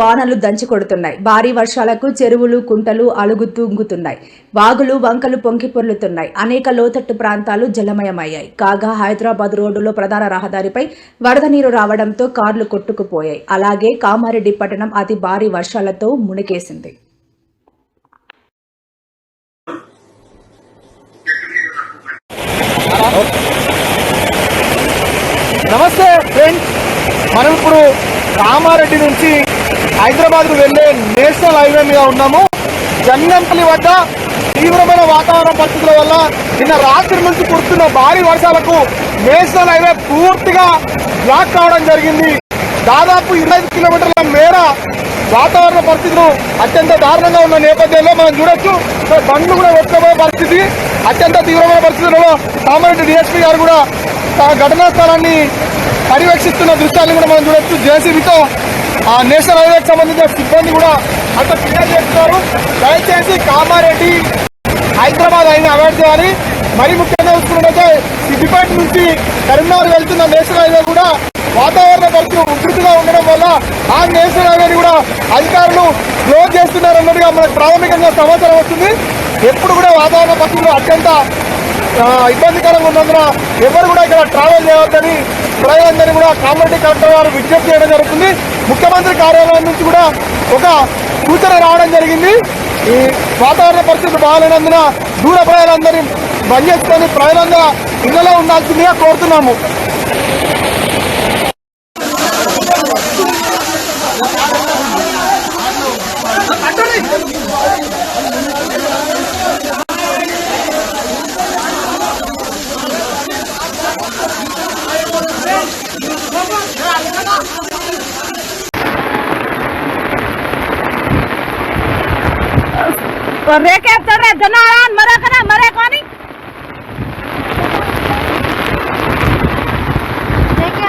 వానలు దంచి కొడుతున్నాయి. భారీ వర్షాలకు చెరువులు కుంటలు అలుగుతుంగుతున్నాయి. వాగులు వంకలు పొంగి పొర్లుతున్నాయి. అనేక లోతట్టు ప్రాంతాలు జలమయమయ్యాయి. కాగా హైదరాబాద్ రోడ్డులో ప్రధాన రహదారిపై వరద నీరు రావడంతో కార్లు కొట్టుకుపోయాయి. అలాగే కామారెడ్డి పట్టణం అతి భారీ వర్షాలతో మునిగేసింది. నమస్తే ఫ్రెండ్స్, మనం ఇప్పుడు కామారెడ్డి నుంచి హైదరాబాద్కు వెళ్లే నేషనల్ హైవే మీద ఉన్నాము. జన్నంపల్లి వద్ద తీవ్రమైన వాతావరణ పరిస్థితుల వల్ల నిన్న రాత్రి నుంచి కురుస్తున్న భారీ వర్షాలకు నేషనల్ హైవే పూర్తిగా బ్లాక్ కావడం జరిగింది. దాదాపు 25 కిలోమీటర్ల మేర వాతావరణ పరిస్థితులు అత్యంత దారుణంగా ఉన్న నేపథ్యంలో మనం చూడొచ్చు, బండ్లు కూడా వెచ్చబోయే పరిస్థితి, అత్యంత తీవ్రమైన పరిస్థితుల్లో కామారెడ్డి డిఎస్పీ గారు కూడా ఘటనా స్థలాన్ని పర్యవేక్షిస్తున్న దృశ్యాన్ని కూడా మనం చూడొచ్చు. జేసీబీతో ఆ నేషనల్ హైవేకి సంబంధించిన సిబ్బంది కూడా అంత క్లియర్ చేస్తున్నారు. దయచేసి కామారెడ్డి హైదరాబాద్ హైవే అవాయిడ్ చేయాలి. మరి ముఖ్యంగా చూసుకున్నట్లయితే సిద్దిపేట నుంచి కరీంనగర్ వెళ్తున్న నేషనల్ హైవే కూడా వాతావరణ పరిస్థితులు ఉధృతిగా ఉండడం వల్ల ఆ నేషనల్ హైవేని కూడా అధికారులు క్లోజ్ చేస్తున్నారన్నట్టుగా మనకు ప్రాథమికంగా సమాచారం వస్తుంది. ఎప్పుడు కూడా వాతావరణ పరిస్థితులు అత్యంత ఇబ్బందికరంగా ఉన్నందున ఎవరు కూడా ఇక్కడ ట్రావెల్ చేయవద్దని ప్రజలందరినీ కూడా కామారెడ్డి కలెక్టర్ గారు విజ్ఞప్తి చేయడం జరుగుతుంది. ముఖ్యమంత్రి కార్యాలయం నుంచి కూడా ఒక సూచన రావడం జరిగింది. ఈ వాతావరణ పరిస్థితులు బాగాలేనందున దూర ప్రజలందరినీ బంద్ చేసుకొని ప్రజలందరూ ఇళ్లలో ఉండాల్సిందిగా కోరుతున్నాము. रेके चढ़े जनारान मरे कना मरे कोनी रेके